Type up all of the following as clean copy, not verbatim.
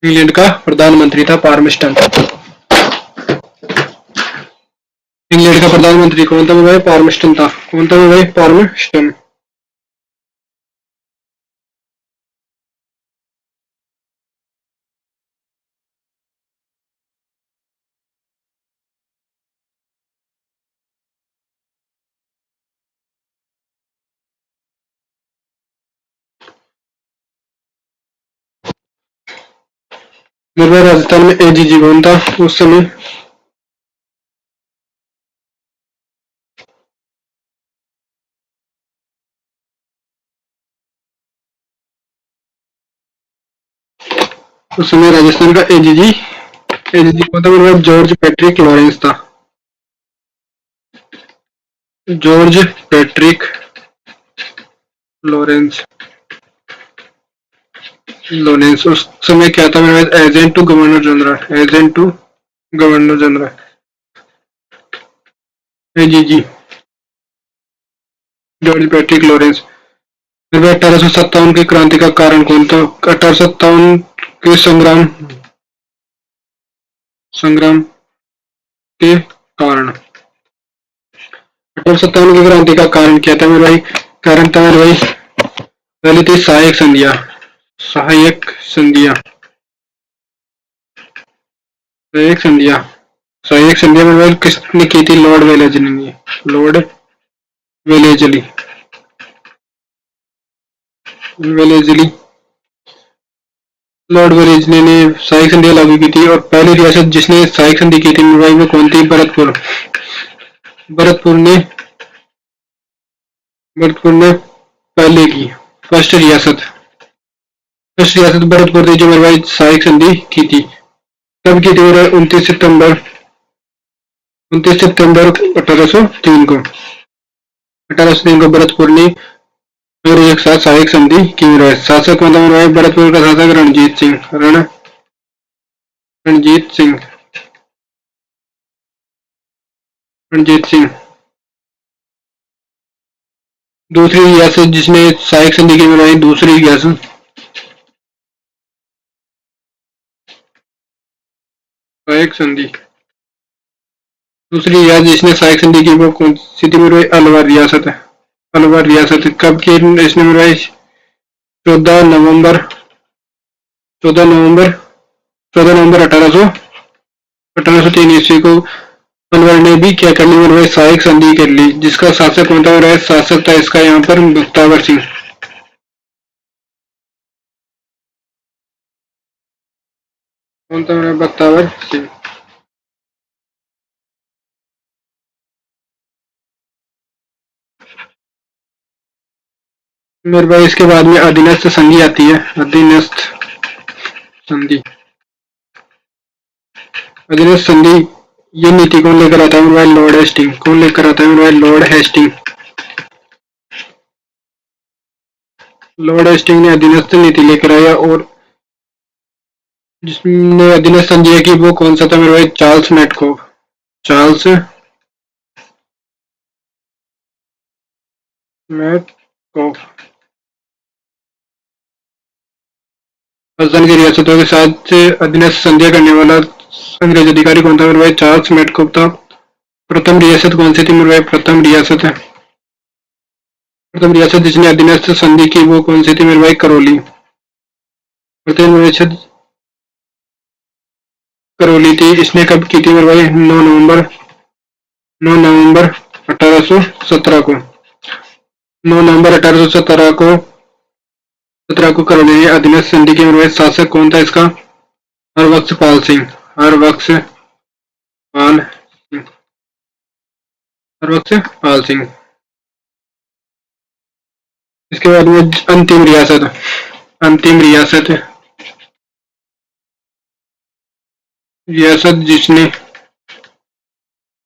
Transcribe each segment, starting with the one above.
England का प्रधानमंत्री था पार्मस्टन। इंग्लैंड का प्रधानमंत्री कौन था भाई? पार्मस्टन था। कौन था भाई? पार्मस्टन। मेरे राजस्थान में एजीजी कौन था उस समय? उस समय राजस्थान का एजीजी एजीजी कौन था मेरे भाई? जॉर्ज पैट्रिक लॉरेंस था। George Patrick Lawrence. लॉरेंस उस समय क्या था मेरे भाई? Agent to governor general. Agent to governor general AGG George Patrick Lawrence. फिर भाई 1857 की क्रांति का कारण कौन था? 1857 के संग्राम संग्राम के कारण। 1857 की क्रांति का कारण क्या था मेरे भाई? कारण था मेरे भाई पहली थी सहायक संधियां। सहायक संधियां। सहायक संधियां। सहायक संधियां मेरे भाई किसने की थी? लॉर्ड वेलेजली ने। Lord Wellesley. Wellesley. Lord Wellesley ने सहायक संधियां लागू की थी और पहली रियासत जिसने सहायक संधि की थी मेरे भाई वो कौन थी? भरतपुर। भरतपुर ने भरतपुर ने पहले की फर्स्ट रियासत। फर्स्ट रियासत भरतपुर थी जो मेरे भाई सहायक संधि की थी। कब की थी मेरे? 29 सितंबर 29 सितंबर 1803 को। 1803 को भरतपुर ने और एक साथ सहायक संधि की मेरे भाई। शासक कौन था मेरे भाई? भरतपुर का शासक रणजीत सिंह। रणजीत सिंह। रणजीत सिंह। दूसरी रियासत जिसने सहायक संधि की मेरे भाई। दूसरी रियासत सहायक संधि। दूसरी रियासत जिसने सहायक संधि की वो कौन सी थी मेरे भाई? अलवर रियासत है। अलवर रियासत कब की इसने मेरे भाई? 14 नवंबर 14 नवंबर 14 नवंबर 1803 ईस्वी को अलवर ने भी क्या कर ली मेरे भाई? सहायक संधि कर ली। जिसका शासक कौन था मेरे भाई? शासक था इसका यहाँ पर बख्तावर सिंह। कौन था मेरा? बख्तावर सिंह। मेरे भाई इसके बाद में अधीनस्थ संधि आती है। अधीनस्थ संधि। अधीनस्थ संधि ये नीति कौन लेकर आता है मेरे भाई? Lord Hasting. कौन लेकर आता है मेरे भाई? Lord Hasting. लॉर्ड हेस्टिंग ने अधीनस्थ नीति लेकर आया और जिसने अधीनस्थ संधि की वो कौन सा था मेरे भाई? चार्ल्स मेटकोव। चार्ल्स मेटकोव। राजस्थान की रियासतों के साथ अधीनस्थ संधियां करने वाला अंग्रेज अधिकारी कौन था मेरे भाई? चार्ल्स मेटकोव था। प्रथम रियासत कौन सी थी मेरे भाई? प्रथम रियासत है। प्रथम रियासत जिसने अधीनस्थ संधि की वो कौन सी थी मेरे भाई? करौली। प्रथम रियासत करौली थी। इसने कब की थी मेरे भाई? 9 नवंबर 1817 को। 9 नवंबर 1817 को 17 को करौली ने अधीनस्थ संधि की मेरे भाई। शासक कौन था इसका? हरबख्श पाल सिंह। हरबख्श पाल सिंह। हरबख्श पाल सिंह। इसके बाद में अंतिम रियासत। अंतिम रियासत रियासत जिसने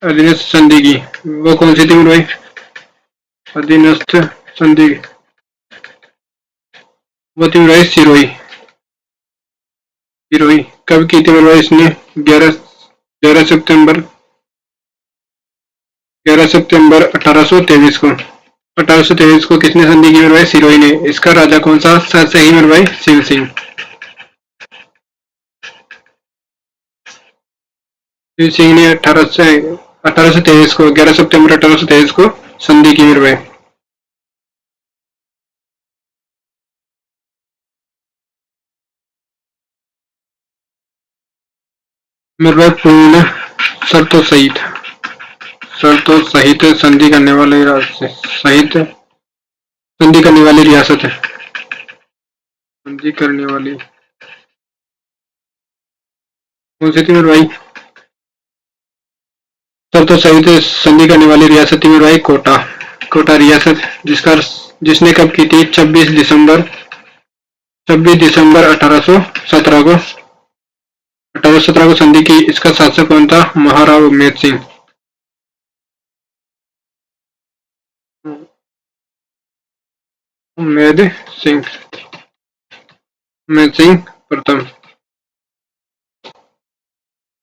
अधीनस्थ संधि की वो कौन सी थी मेरे भाई? अधीनस्थ संधि वो थी मेरे भाई सिरोही। सिरोही कब की थी मेरे भाई? इसने 11 सितंबर 1823 को। 1823 को किसने संधि की मेरे भाई? सिरोही ने। इसका राजा कौन सा? सर सही मेरे भाई? शिव सिंह। सिंह ने 1823 को 11 सितंबर 1823 को संधि की मेरे भाई। मेरे भाई पूर्ण शर्तों सहित संधि करने वाले सहित संधि करने वाली रियासत है। संधि करने वाली कौन सी थी मेरे भाई? शर्तों सहित संधि करने वाली रियासत थी मेरे भाई कोटा रियासत, जिसने कब की थी? 26 दिसंबर 1817 को संधि की। इसका शासक कौन था? महाराव उम्मेद सिंह उम्मेद सिंह प्रथम।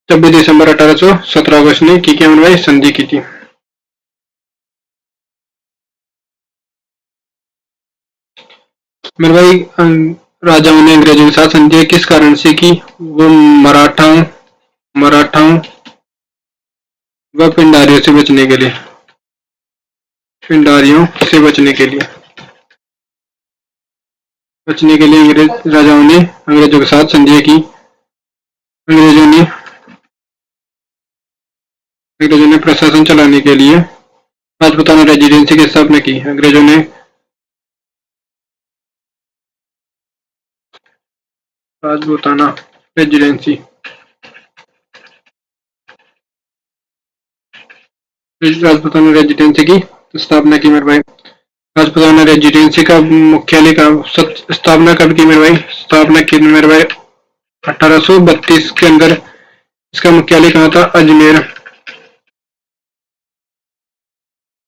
26 दिसंबर 1817 को इसने की क्या मेरे भाई? संधि की थी। मेरे भाई राजाओं ने अंग्रेजों के साथ संधि किस कारण से की? वो मराठाओं व पिंडारियों से बचने के लिए अंग्रेज राजाओं ने अंग्रेजों के साथ संधि की। अंग्रेजों ने प्रशासन चलाने के लिए राजपूताना रेजिडेंसी की स्थापना की। अंग्रेजों ने राजपूताना रेजिडेंसी की स्थापना की मेरे भाई। राजपूताना रेजिडेंसी का मुख्यालय का स्थापना कब की मेरे भाई? स्थापना की मेरे भाई 1832 के अंदर। इसका मुख्यालय कहाँ था? अजमेर।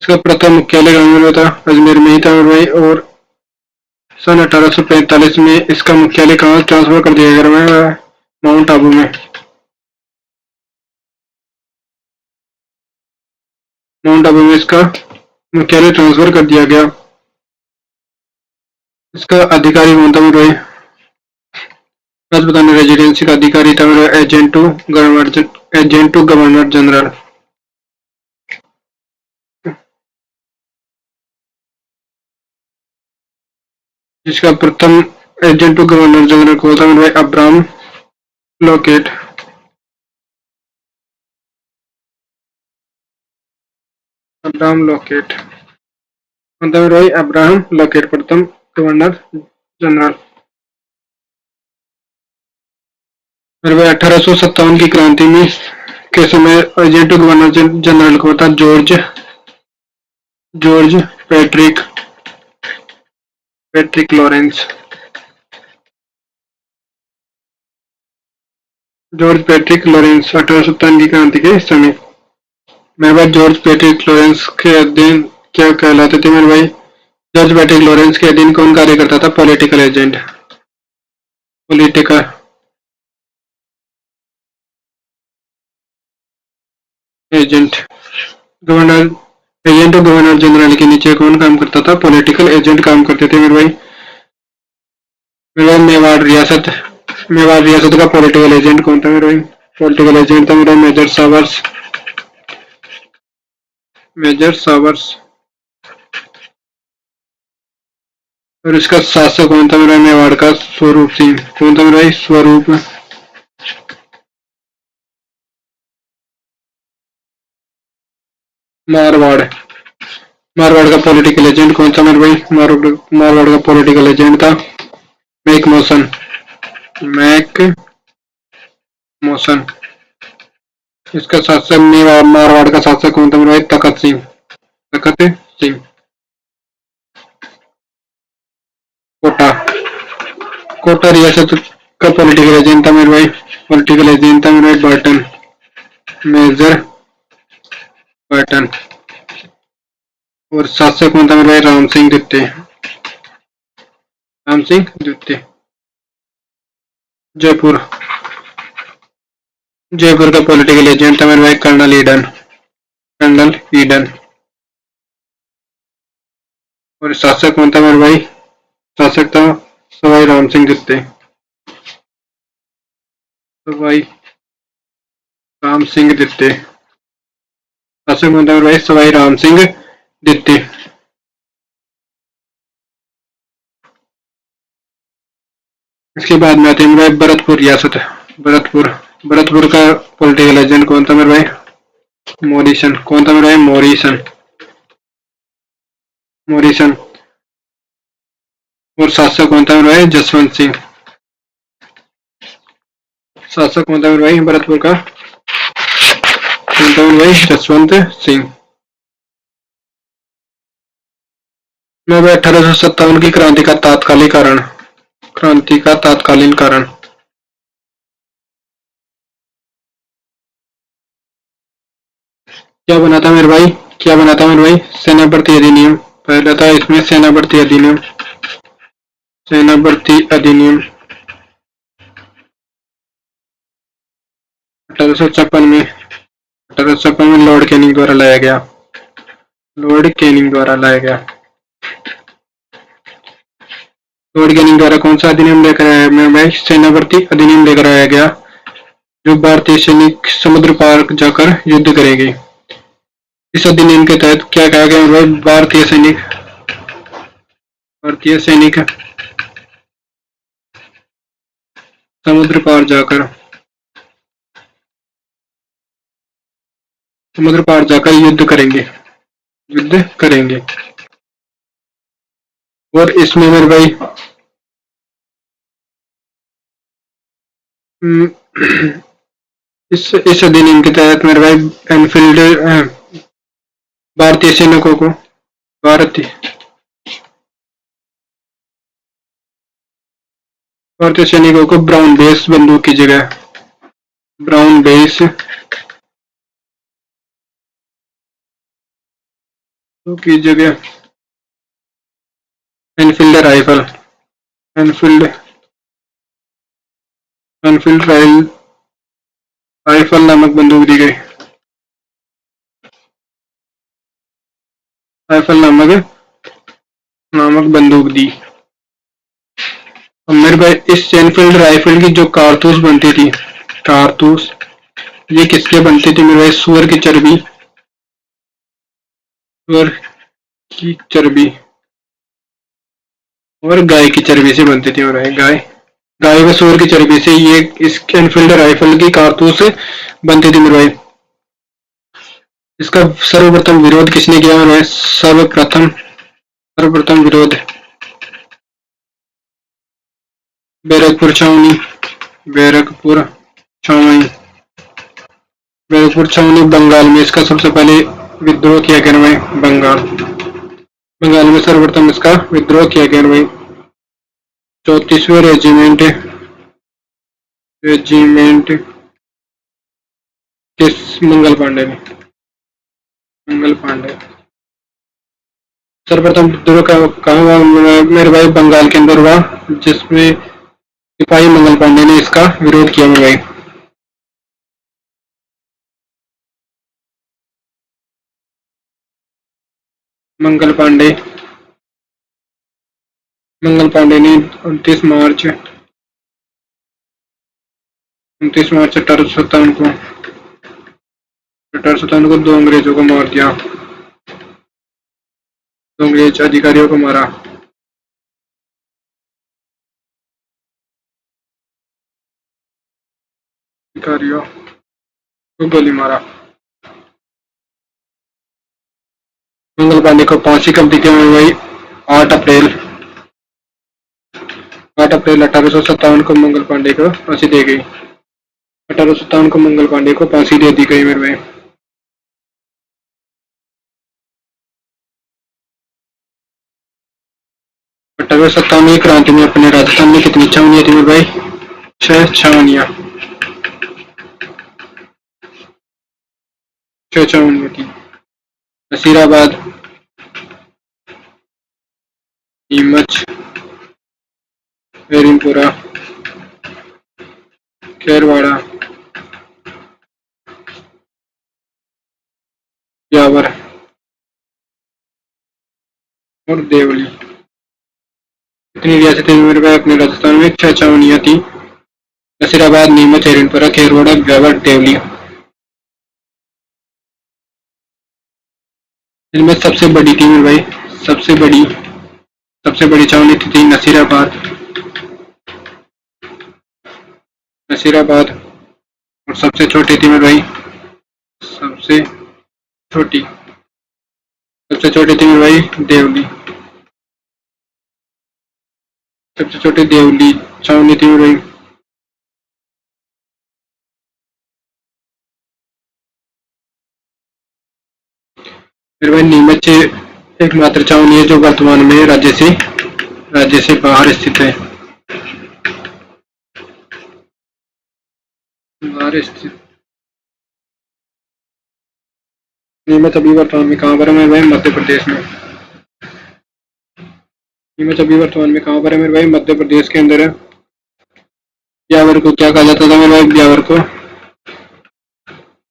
इसका प्रथम मुख्यालय कहाँ में था? अजमेर में ही था मेरे भाई। और सन 1845 में इसका मुख्यालय कहाँ ट्रांसफर कर दिया गया? माउंट आबू में। इसका मुख्यालय ट्रांसफर कर दिया गया। इसका अधिकारी कौन था मेरे भाई? राजपूताना रेजिडेंसी का अधिकारी था मेरा एजेंट टू गवर्नर जनरल। जिसका प्रथम एजेंट टू गवर्नर जनरल कौन था मेरे भाई? Abraham locket. कौन था मेरे भाई? अब्राहम लॉकेट प्रथम गवर्नर जनरल। मेरे भाई 1857 की क्रांति में के समय एजेंट टू गवर्नर जनरल को था George Patrick Lawrence. George Patrick Lawrence 1857 की क्रांति के समय। मेरे भाई जॉर्ज पैट्रिक लॉरेंस के अधीन क्या कहलाते थे मेरे भाई? जॉर्ज पैट्रिक लॉरेंस के अधीन कौन कार्य करता था? Political agent. गवर्नर एजेंट और गवर्नर जनरल के नीचे कौन काम करता था? पॉलिटिकल एजेंट काम करते थे मेरे भाई। मेवाड़ रियासत का पॉलिटिकल एजेंट कौन था मेरे भाई? पॉलिटिकल एजेंट था मेरा मेजर सावर्स। और इसका शासक कौन था मेरा? मेवाड़ का स्वरूप सिंह। कौन था मेरा भाई? स्वरूप मारवाड़ का पॉलिटिकल एजेंट कौन था मेरे भाई? मारवाड़ का पॉलिटिकल एजेंट था मैक मोशन। इसका शासक मारवाड़ का शासक कौन था मेरे भाई? तखत सिंह। कोटा रियासत का पॉलिटिकल एजेंट था मेरे भाई। Major Burton. और शासक कौन था मेरे भाई? राम सिंह द्वितीय। जयपुर का पॉलिटिकल एजेंट था मेरे भाई कर्नल ईडन। और शासक कौन था मेरे भाई? शासक था सवाई राम सिंह राम सिंह दित्ते। शासक कौन था मेरे भाई? सवाई राम सिंह दित्ते। इसके बाद में आते हैं मेरे भाई भरतपुर रियासत। भरतपुर भरतपुर का पॉलिटिकल एजेंट कौन था मेरे भाई? मॉरिसन। कौन था मेरे भाई? मॉरिसन। मॉरिसन। और शासक कौन था मेरे भाई? जसवंत सिंह। शासक कौन था मेरे भाई भरतपुर का? कौन था मेरे भाई? जसवंत सिंह। मेरे भाई 1857 की क्रांति का तात्कालिक कारण। क्रांति का तात्कालीन कारण। क्या बना था मेरे भाई? क्या बना था मेरे भाई? सेना भर्ती अधिनियम। पहला था इसमें सेना भर्ती अधिनियम। सेना भर्ती अधिनियम 1856 में लॉर्ड कैनिंग द्वारा लाया गया। लॉर्ड कैनिंग द्वारा लाया गया। लॉर्ड कैनिंग द्वारा कौन सा अधिनियम लेकर आया मेरे भाई? सेना भर्ती अधिनियम लेकर आया गया, जो भारतीय सैनिक समुद्र पार जाकर युद्ध करेंगे। इस अधिनियम के तहत क्या कहा गया मेरे भाई? भारतीय सैनिक समुद्र पार जाकर युद्ध करेंगे। युद्ध करेंगे। और इसमें मेरे भाई इस अधिनियम के तहत मेरे भाई एनफील्ड भारतीय सैनिकों को भारतीय सैनिकों को ब्राउन बेस बंदूक की जगह ब्राउन बेस की जगह Enfield rifle Enfield Enfield rifle नामक बंदूक दी गई। राइफल नामक बंदूक दी। मेरे भाई इस एनफील्ड राइफल की जो कारतूस बनती थी, कारतूस ये किसके बनती थी मेरे भाई? सुअर की चर्बी और गाय की चर्बी से बनती थी मेरे भाई। गाय व सुअर की चर्बी से ये इस एनफील्ड राइफल की कारतूस बनती थी मेरे भाई। इसका सर्वप्रथम विरोध किसने किया मेरे भाई? सर्वप्रथम विरोध बैरकपुर छावनी बंगाल में इसका सबसे पहले विद्रोह किया गया भाई। बंगाल में सर्वप्रथम इसका विद्रोह किया गया भाई। 34वें रेजिमेंट किस मंगल पांडे सर्वप्रथम विद्रोह कहाँ हुआ मेरे भाई? बंगाल के अंदर हुआ, जिसमें सिपाही मंगल पांडे ने इसका विरोध किया मेरे भाई। मंगल पांडे ने 29 मार्च 1857 को 2 अंग्रेजों को मार दिया। 2 अंग्रेज अधिकारियों को मारा। अधिकारियों को गोली मारा। मंगल पांडे को फांसी कब दी गई मेरे भाई? 8 अप्रैल 1857 को मंगल पांडे को फांसी दी गई। 1857 को मंगल पांडे को फांसी दे दी गई मेरे भाई। 1857 की क्रांति में अपने राजस्थान में कितनी छावनियां थी मेरे भाई? 6 छावनियां। 6 छावनियां थी। नसीराबाद, नीमच, बेरिमपुरा, खेरवाड़ा, ब्यावर और देवली। कितनी रियासतें मेरे भाई अपने राजस्थान में? 6 छावनियां थी। नसीराबाद, नीमच, हिरणपुरा, खेरवाड़ा, ब्यावर, देवली। इनमें सबसे बड़ी थी मेरे भाई, सबसे बड़ी छावनी थी नसीराबाद। नसीराबाद। और सबसे छोटी थी मेरे भाई, सबसे छोटी सबसे छोटी थी मेरे भाई देवली। सबसे छोटी देवली छावनी थी मेरे भाई। मेरे भाई नीमच एकमात्र छावनी है जो वर्तमान में राज्य से बाहर स्थित है। बाहर स्थित नीमच अभी वर्तमान में कहाँ पर है मेरे भाई? मध्य प्रदेश में। नीमच अभी वर्तमान में कहाँ पर है मेरे भाई? मध्य प्रदेश के अंदर है। ब्यावर को क्या कहा जाता था मेरे भाई?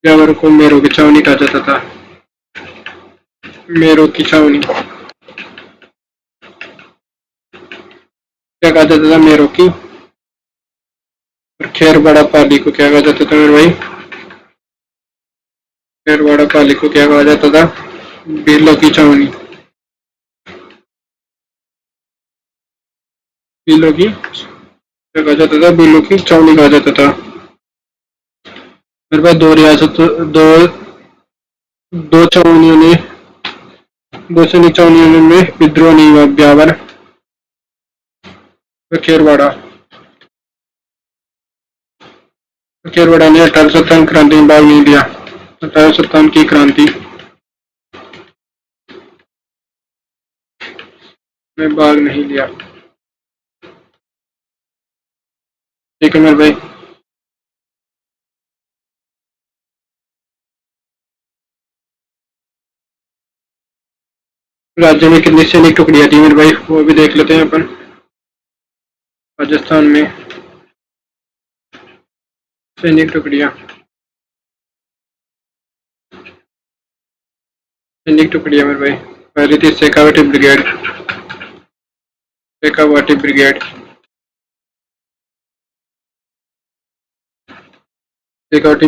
ब्यावर को मेरो की छावनी कहा जाता था। मेरो की छावनी क्या कहा जाता था? मेरो की। और खेरवाड़ा पाली को क्या कहा जाता था मेरे भाई? खेरवाड़ा पाली को क्या कहा जाता था? बिरलों की छावनी। बिरलों की क्या कहा जाता था? बिरलों की छावनी कहा जाता था। मेरे पास दो रियासत दो दो छावनियों ने दो सैनिक छावनियों में विद्रोह नहीं हुआ, ब्यावर व खेरवाड़ा। खेरवाड़ा ने 1857 क्रांति में भाग नहीं लिया। 1857 की क्रांति में भाग नहीं लिया। ठीक है मेरे भाई। राज्य में कितनी सैनिक टुकड़ियां थी मेरे भाई? वो भी देख लेते हैं अपन। राजस्थान में सैनिक टुकड़ियां सैनिक टुकड़ियां मेरे भाई, पहली थी शेखावाटी ब्रिगेड। शेखावाटी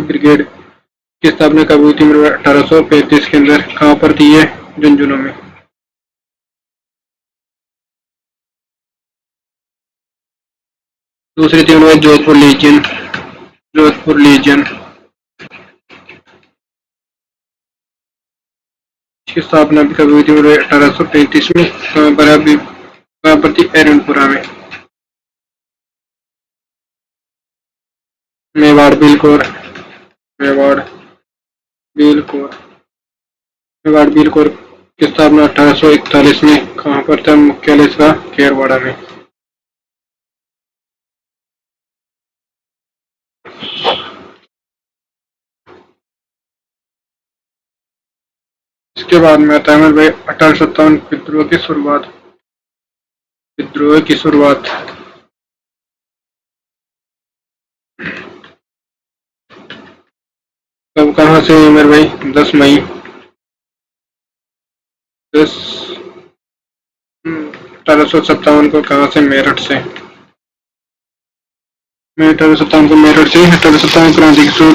ब्रिगेड की स्थापना कब हुई थी मेरे भाई? 1835 के अंदर। कहाँ पर थी ये? झुंझुनू में। दूसरी थी मेरे भाई जोधपुर लीजियन। इसकी स्थापना भी कब हुई थी मेरे भाई? 1835 में। कहाँ पर थी? एरनपुरा में। मेवाड़ बिलकोर मेवाड़ बिलकोर मेवाड़ बिलकोर की स्थापना 1841 में। कहाँ पर था मुख्यालय इसका? खेरवाड़ा में। इसके बाद में आता है मेरे भाई 1857 विद्रोह की शुरुआत। कब कहाँ से हुई मेरे भाई? 10 मई 1857 को। कहाँ से? मेरठ से। 1857 क्रांति की शुरू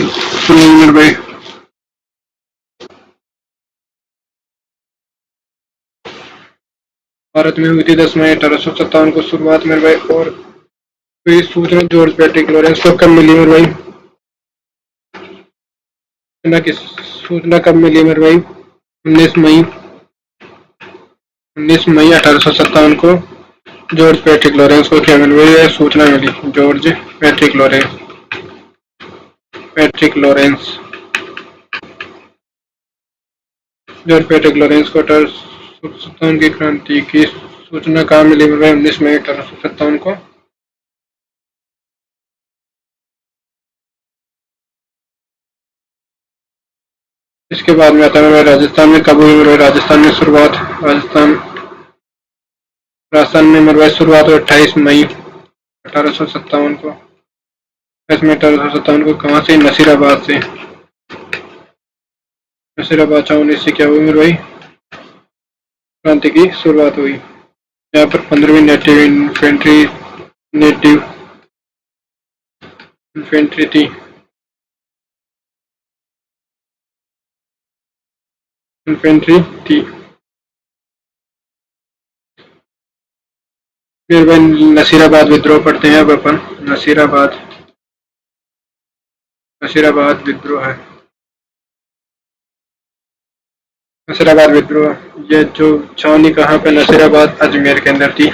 हुई मेरे भाई। भारत में हुई थी 10 मई 1857 को शुरुआत मेरे भाई। और फिर सूचना जॉर्ज पैट्रिक लॉरेंस को कब मिली मेरे भाई? सूचना कब मिली मेरे भाई? 19 मई 1857 को जॉर्ज पैट्रिक लॉरेंस को क्या मिली? सूचना मिली। George Patrick Lawrence George Patrick Lawrence को 1857 की क्रांति की सूचना कहाँ मिली मेरे भाई? 19 मई 1857 को। इसके बाद में आता है मेरे राजस्थान में कब हुई मेरे? राजस्थान में शुरुआत राजस्थान में मेरे भाई शुरुआत हुई 28 मई 1857 को। 28 मई 1857 को। कहाँ से? नसीराबाद से। नसीराबाद छावनी से क्या हुई मेरे भाई? क्रांति की शुरुआत हुई। यहाँ पर 15वीं नेटिव इन्फेंट्री थी। इन्फेंट्री थी। फिर भाई नसीराबाद विद्रोह पढ़ते हैं अब अपन। नसीराबाद, नसीराबाद विद्रोह है। नसीराबाद विद्रोह, ये जो छावनी कहाँ पे, नसीराबाद अजमेर के अंदर थी।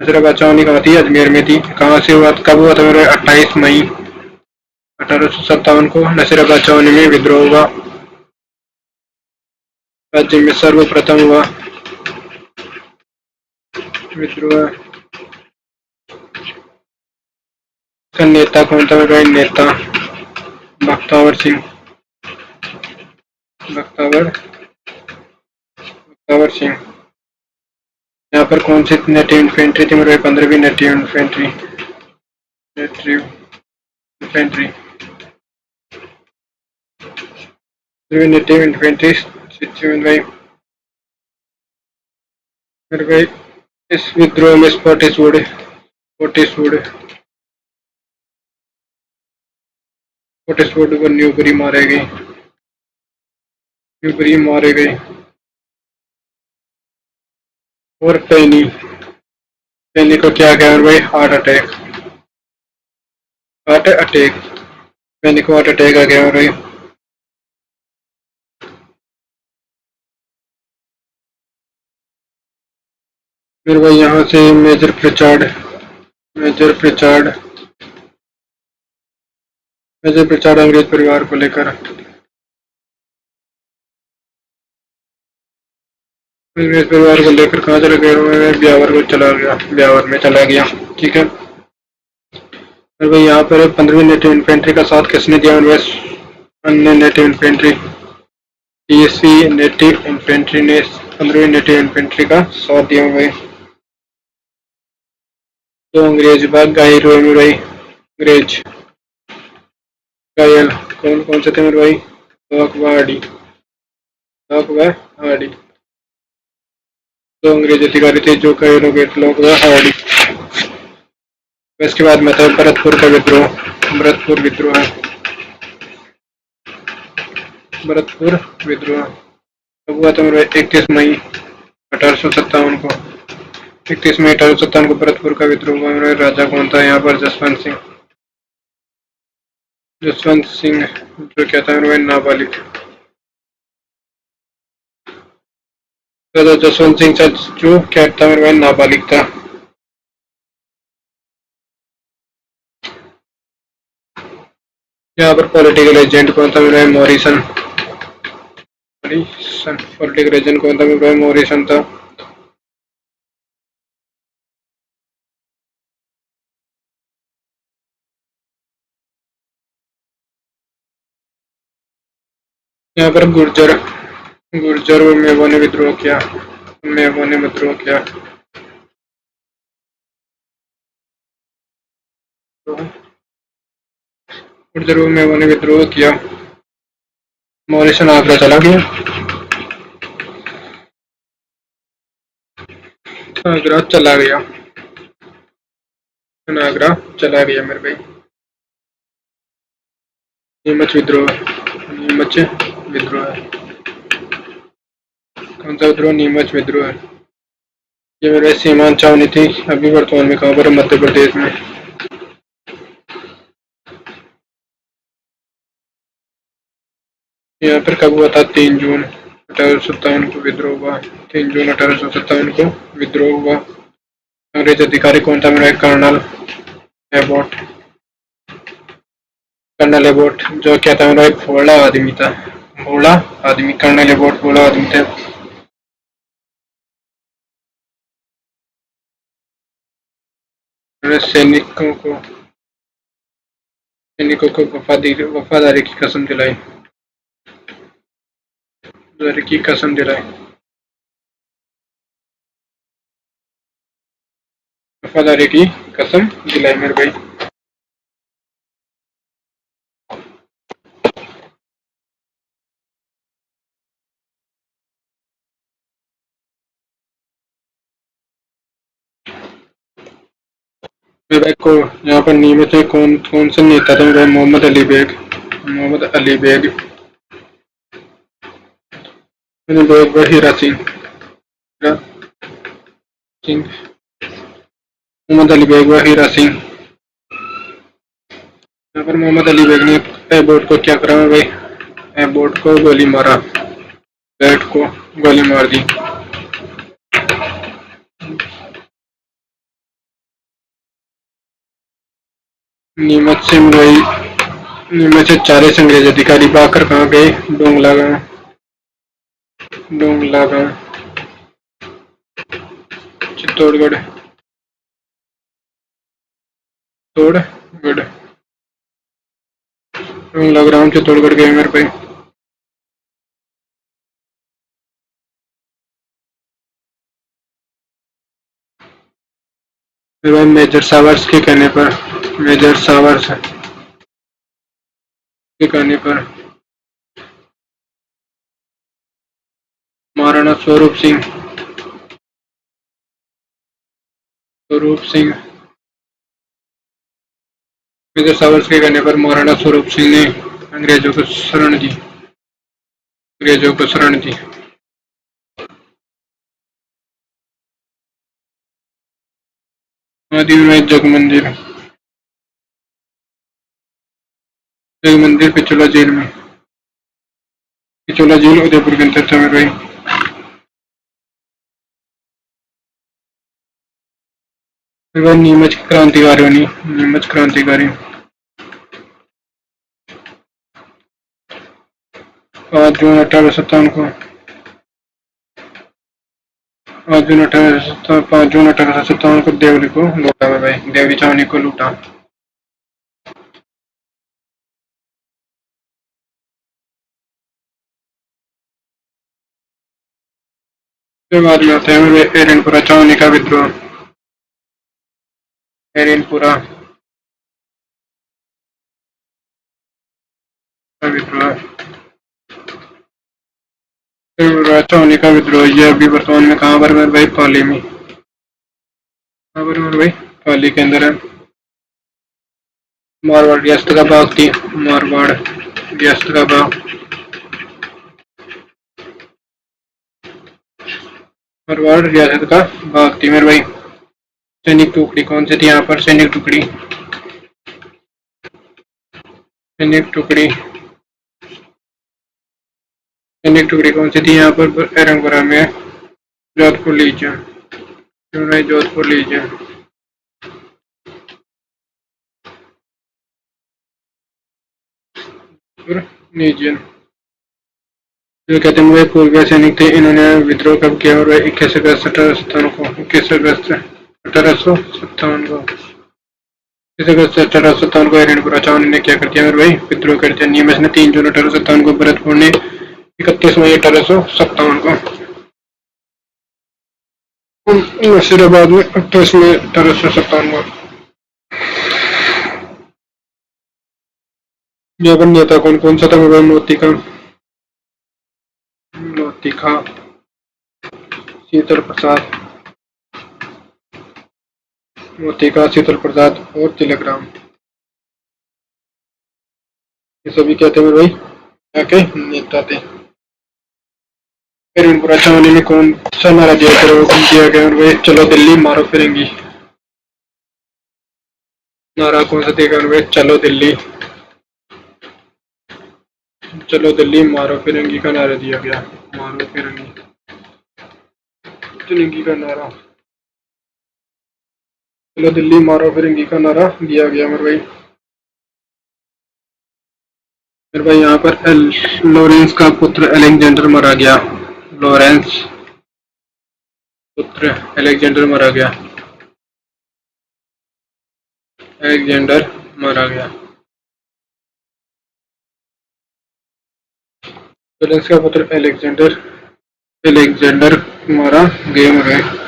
नसीराबाद छावनी कहाँ थी? अजमेर में थी। कहाँ से हुआ, कब हुआ था मेरे? 28 मई 1857 को नसीराबाद छावनी में विद्रोह हुआ। राज्य में सर्वप्रथम हुआ विद्रोह। का नेता कौन था मेरे? नेता बख्तावर सिंह, बख्तावर, बख्तावर सिंह। यहाँ पर कौन सी नेटिव इन्फेंट्री थी मेरे? 15वीं native infantry, native infantry, native infantry. भाई मेरे भाई इस विद्रोह में स्पॉटिसवुड, स्पॉटिसवुड, स्पॉटिसवुड को न्यूबरी मारे गए, न्यूबरी मारे गए। और पेनी, पेनी को क्या गया मेरे भाई? हार्ट अटैक, हार्ट अटैक, पेनी को हार्ट अटैक आ गया मेरे भाई। फिर भाई यहाँ से Major Pritchard, Major Pritchard, Major Pritchard अंग्रेज परिवार को लेकर, अंग्रेज परिवार को लेकर कहाँ चला गया? ब्यावर को चला गया, ब्यावर में चला गया। ठीक है। फिर भाई यहाँ पर 15वीं नेटिव इन्फेंट्री का साथ किसने दिया? अन्य native infantry, TSC native infantry ने 15वीं नेटिव इन्फेंट्री का साथ दिया भाई। तो अंग्रेज भाग गए मेरे भाई, अंग्रेज घायल। कौन कौन से थे मेरे भाई? लॉक व हार्डी, लॉक व हार्डी। तो अंग्रेज अधिकारी थे जो घायल हो गए, लॉक व हार्डी। इसके बाद में था भरतपुर का विद्रोह, भरतपुर विद्रोह है, भरतपुर विद्रोह कब हुआ था मेरे? 31 मई 1857 को, 31 मई 1857 को भरतपुर का विद्रोह हुआ मेरे। राजा कौन था यहाँ पर? जसवंत सिंह, जसवंत सिंह जो क्या था मेरे? नाबालिग। राजा जसवंत सिंह जो क्या था मेरे? नाबालिग था। यहाँ पर पॉलिटिकल एजेंट कौन था मेरे? Morrison, Morrison. पॉलिटिकल एजेंट कौन था मेरे? मॉरिसन था। यहाँ पर गुर्जर, गुर्जर और मेवों ने विद्रोह किया, मेवों ने विद्रोह किया। गुर्जर और मेवों ने विद्रोह किया। मॉरिसन आगरा चला गया, आगरा चला गया, आगरा चला गया मेरे भाई। नीमच विद्रोह, नीमच विद्रोह है। कौन सा विद्रोह? नीमच विद्रोह है। ये मेरे सीमांत छावनी थी, अभी वर्तमान में कहाँ पर? मध्य प्रदेश में। यहाँ पर कब हुआ था? 3 जून 1857 को विद्रोह हुआ, 3 जून 1857 को विद्रोह हुआ। अंग्रेज अधिकारी कौन था मेरा? कर्नल एबॉट, कर्नल एबॉट जो क्या था मेरा? एक भोला आदमी था, भोला आदमी, कर्नल एबॉट भोला आदमी थे। सैनिकों को वफादारी की कसम दिलाई, वफादारी की कसम दिलाई, वफादारी की कसम दिलाई मेरे भाई। मेरे भाई को यहाँ पर नियमित है कौन कौन से नेता थे मेरे? मोहम्मद अली बेग, मोहम्मद अली बेग। हीरा सिंह, हीरा सिंह, मोहम्मद अली बेग व हीरा सिंह। यहाँ पर मोहम्मद अली बेग ने एबोट को क्या करा भाई, एबोट को गोली मारा, बैट को गोली मार दी। नीमच से मुरई, नीमच से 40 अंग्रेज अधिकारी भागकर कहाँ गए, डोंगला गांव, डोंगला गांव, चित्तौड़गढ़, चित्तौड़गढ़, डोंगला ग्राम चित्तौड़गढ़ गए मेरे भाई। मेजर सावर्स के कहने पर, मेजर सावर्स के कहने पर महाराणा स्वरूप सिंह, स्वरूप सिंह, मेजर सावर्स के कहने पर महाराणा स्वरूप सिंह ने अंग्रेजों को शरण दी, अंग्रेजों को शरण दी। आदि में जग मंदिर, जग मंदिर पिछोला जेल में, पिछोला जेल उदयपुर के अंदर था मेरे भाई। फिर वह नीमच क्रांतिकारियों ने, नीमच क्रांतिकारी 5 जून 1857 को, 5 जून 1857 को देवली को लूटा मेरे भाई, देवली छावनी को लूटा। फिर बाद में आते हैं एरनपुरा छावनी का विद्रोह, एरनपुरा का विद्रोह, छावनी का विद्रोह। यह अभी वर्तमान में कहाँ पर मेरे भाई, पाली में, कहाँ पर मेरे भाई, पाली के अंदर है। मारवाड़ रियासत का भाग थी, मारवाड़ रियासत का भाग, मारवाड़ रियासत का भाग थी मेरे भाई। सैनिक टुकड़ी कौन सी थी यहाँ पर, सैनिक टुकड़ी, सैनिक टुकड़ी, सैनिक टुकड़ी कौन सी थी यहाँ पर, एरंगपुरा में, जोधपुर लीजिए, जोधपुर लीजिए, लीजिए। जो कहते हैं वे पूर्वीय सैनिक थे, इन्होंने विद्रोह कब किया और 21 अगस्त 1857 को, 21 अगस्त 1857 को, 21 अगस्त 1857 को एरनपुरा छावनी ने क्या कर दिया मेरे भाई, विद्रोह कर दिया। नीमच ने 3 जून 1857 को, भरतपुर ने 31 मई 1857 को, नसीराबाद में 28 मई 1857 को। यहाँ पर नेता कौन कौन सा था मेरे भाई, मोती का, मोतिका, शीतल प्रसाद, मोतिका, शीतल प्रसाद और तिलकराम, ये सभी क्या थे मेरे भाई, क्या के नेता थे। एरनपुरा छावनी में कौन सा नारा दिया गया मेरे भाई, चलो दिल्ली मारो फिरेंगी, नारा कौन सा दिया मेरे भाई, चलो दिल्ली, चलो दिल्ली मारो फिरंगी का नारा दिया गया, मारो फिरंगी, फिरंगी का नारा, चलो दिल्ली मारो फिरंगी का नारा दिया गया मेरे भाई। मेरे भाई यहाँ पर लॉरेंस का पुत्र अलेक्जेंडर मारा गया, लॉरेंस पुत्र अलेक्जेंडर मारा गया, अलेक्जेंडर मारा गया, लॉरेंस का पुत्र अलेक्जेंडर, अलेक्जेंडर मारा गया मेरे भाई।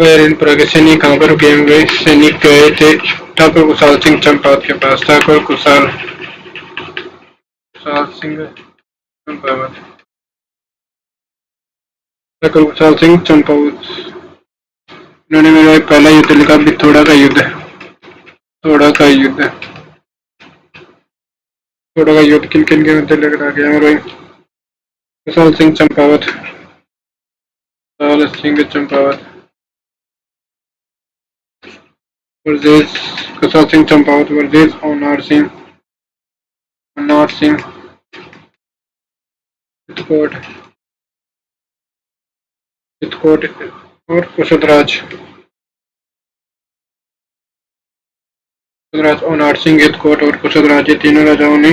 एरनपुरा के सैनिक कहाँ पर गए हुए, सैनिक गए थे ठाकुर कुशाल सिंह चंपावत के पास, ठाकुर कुशाल सिंह चंपावत, ठाकुर कुशाल सिंह चंपावत। उन्होंने मेरा पहला युद्ध लिखा, बिथोड़ा का युद्ध, थोड़ा का युद्ध, थोड़ा का युद्ध किन किन के मध्य लगा गया मेरे भाई? कुशाल सिंह चंपावत, कुशाल सिंह चंपावत वर्सेस कुशाल सिंह चंपावत वर्सेस अनार सिंह चित्रकोट चित्रकोट और कुशलराज अनार सिंह चित्रकोट और कुशलराज, ये तीनों राजाओं ने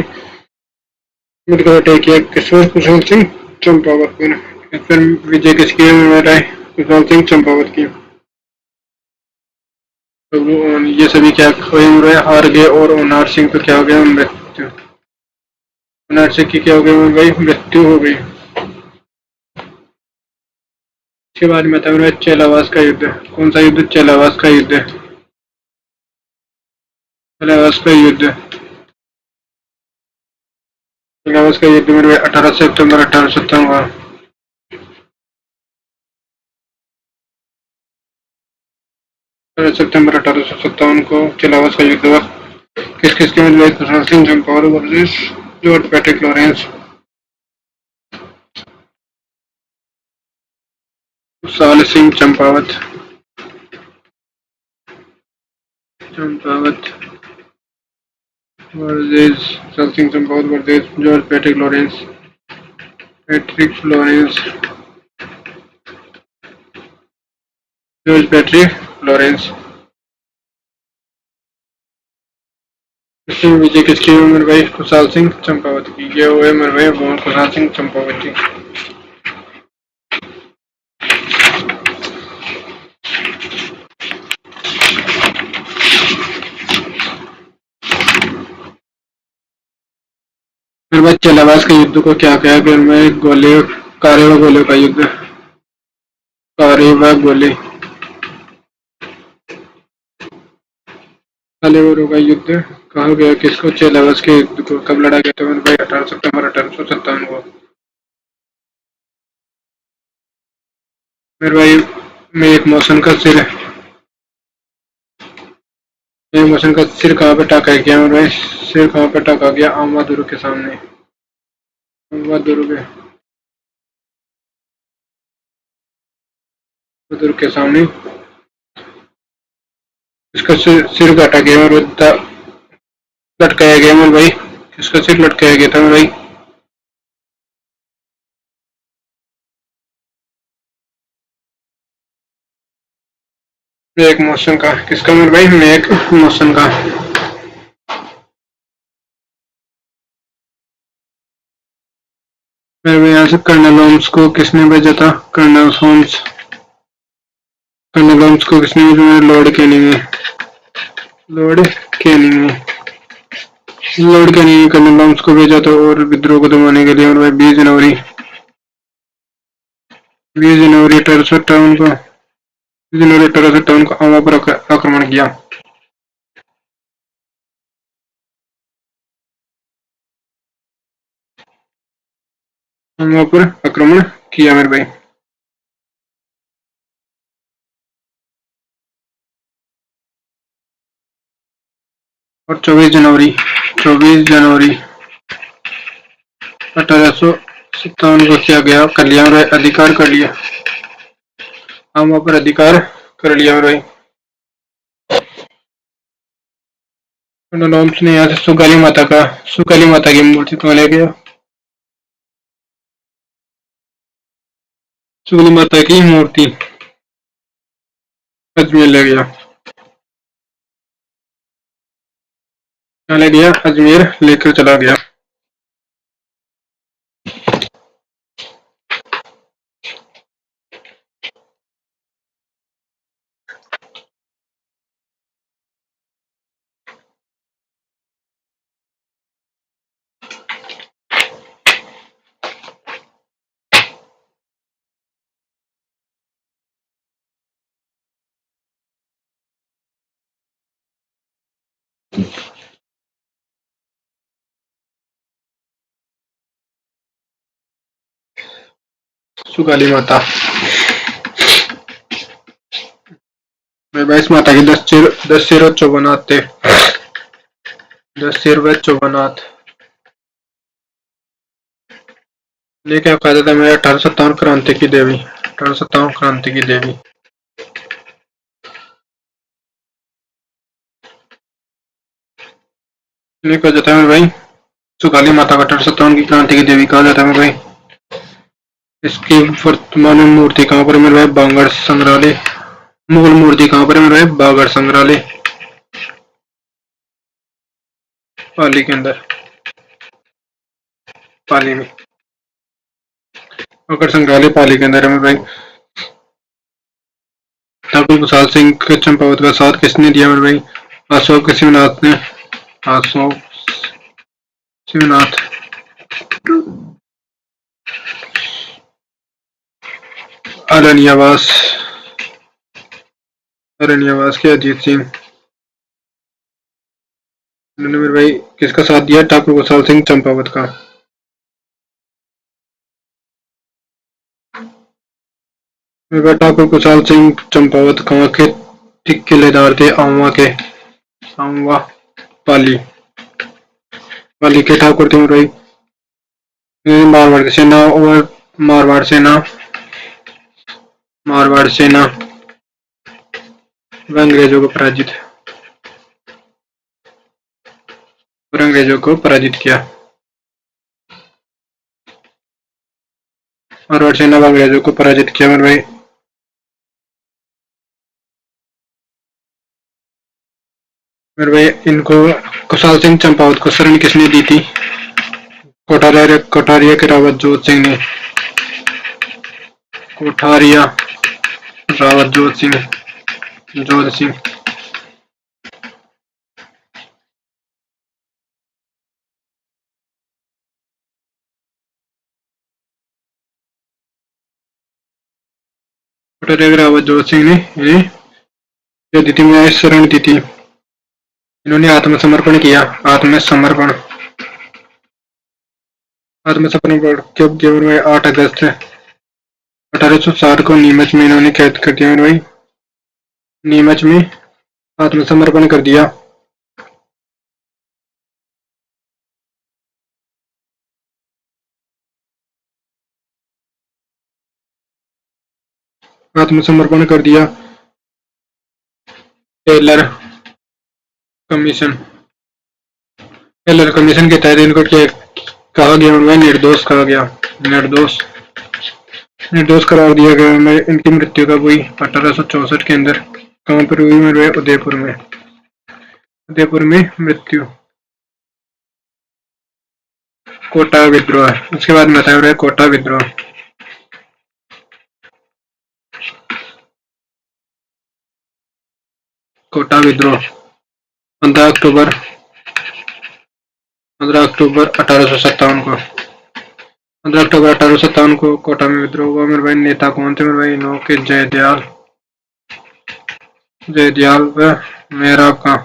मिलकर अटैक किया किसवर? कुशल सिंह चंपावत पर। फिर विजय किसकी है? कुशल सिंह चंपावत की। तो ये सभी क्या हुए? हार गए और अनार सिंह तो क्या हो गया? मृत्यु। अनार सिंह की क्या हो गई भाई? मृत्यु हो गई। इसके बाद में था चेलावास का युद्ध। कौन सा युद्ध? चेलावास का युद्ध। चेलावास का युद्ध, चेलावास का युद्ध मेरे 18 सितंबर 1857 हुआ। 18 सितंबर 1857 को चेलावास का युद्ध हुआ। किस किस के मध्य? Kushal Singh Champawat versus George Patrick Lawrence. Kushal Singh Champawat Champawat versus Kushal Singh Champawat versus George Patrick Lawrence George Patrick Lawrence. इसमें विजय किसकी हुई मेरे भाई? कुशाल सिंह चंपावत की। ये हुए मेरे भाई कुशाल सिंह चंपावत की। मेरे भाई चेलावास के युद्ध को क्या कहा? फिर मैं गोले कारे व गोले का युद्ध। कारे व गोले काले का युद्ध कहा गया किसको? चेलावास के युद्ध को। कब लड़ा गया था मेरे भाई? 18 सितंबर 1857 को। मेरे भाई में एक मौसम का सिर है। एक मौसम का सिर कहाँ पे टाका गया मेरे भाई? सिर कहाँ पे टाका गया? आमा दुर्ग के सामने। आमा दुर्ग दुर्ग के सामने इसका सिर काटा गया और लटकाया गया मेरे भाई। किसका सिर लटकाया गया था मेरे भाई? एक मौसम का। किसका मेरे भाई? एक मौसम का। मेरे भाई यहाँ से कर्नल होम्स को किसने भेजा था? कर्नल होम्स को किसने भेजा? लॉर्ड कैनिंग ने। लॉर्ड कैनिंग ने कर्नल होम्स को भेजा था और विद्रोह को दबाने के लिए। और भाई 20 जनवरी 1857 को 20 जनवरी 1857 को आमा पर आक्रमण किया। आमा पर आक्रमण किया मेरे भाई। और 24 जनवरी 1857 को क्या गया? कर लिया मेरे भाई, अधिकार कर लिया। आमा पर अधिकार कर लिया मेरे भाई। कर्नल होम्स ने यहाँ से सुकाली माता की मूर्ति को ले गया। सुकाली माता की मूर्ति अजमेर ले गया। क्या ले गया? अजमेर लेकर चला गया। सुकाली माता मेरे भाई, इस माता के 10 सिर और 54 हाथ थे। 10 सिर व 54 हाथ। लेके आया था मैं 1857 क्रांति की देवी, 1857 क्रांति की देवी। इन्हें कहा जाता है मेरे भाई सुकाली माता का 1857 की क्रांति की देवी कहा जाता है मेरे भाई। इसकी वर्तमान में मूर्ति कहाँ पर है मेरे भाई? बांगड़ संग्रहालय। मूल मूर्ति कहाँ पर है मेरे भाई? बागड़ संग्रहालय पाली के अंदर, पाली में बागड़ संग्रहालय पाली के अंदर है मेरे भाई। ठाकुर कुशाल सिंह चंपावत का साथ किसने दिया मेरे भाई? अशोक शिवनाथ ने, अशोक शिवनाथ। अरण्यवास, अरण्यवास के अजीत सिंह। उन्होंने मेरे भाई किसका साथ दिया? ठाकुर कुशाल सिंह चंपावत का। मेरे भाई ठाकुर कुशाल सिंह चंपावत कहाँ के किलेदार थे? आमवा के, आमवा पाली, पाली के ठाकुर थे मेरे भाई। मारवाड़ की सेना और मारवाड़ सेना, मारवाड़ सेना अंग्रेजों को पराजित, और अंग्रेजों को पराजित किया। मारवाड़ सेना अंग्रेजों को पराजित किया मेरे भाई। मेरे भाई इनको कुशाल सिंह चंपावत को शरण किसने दी थी? कोठारिया के रावत जोत सिंह ने, कोठारिया रावत जोत सिंह, जोत सिंह। कोठारिया के रावत जोत सिंह ने इन्हें दी में शरण दी थी। इन्होंने आत्मसमर्पण किया, आत्मसमर्पण, आत्मसमर्पण कब किया मेरे भाई? 8 अगस्त 1860 को नीमच में इन्होंने कैद कर दिया मेरे भाई। नीमच में आत्मसमर्पण कर दिया। आत्मसमर्पण कर दिया। टेलर कमीशन, टेलर कमीशन के तहत इनको क्या कहा गया उनमें? निर्दोष कहा गया, निर्दोष, निर्दोष करार दिया गया उनमें। इनकी मृत्यु कब हुई? 1864 के अंदर। कहाँ पर हुई मेरे? उदयपुर में, उदयपुर में मृत्यु। कोटा विद्रोह, उसके बाद में बताया रहा है कोटा विद्रोह। कोटा विद्रोह 15 अक्टूबर 15 अक्टूबर 1857 को, 15 अक्टूबर 1857 को कोटा में विद्रोह हुआ मेरे भाई। नेता कौन थे मेरे भाई? नो के जयदयाल, जयदयाल व मेहराब खां,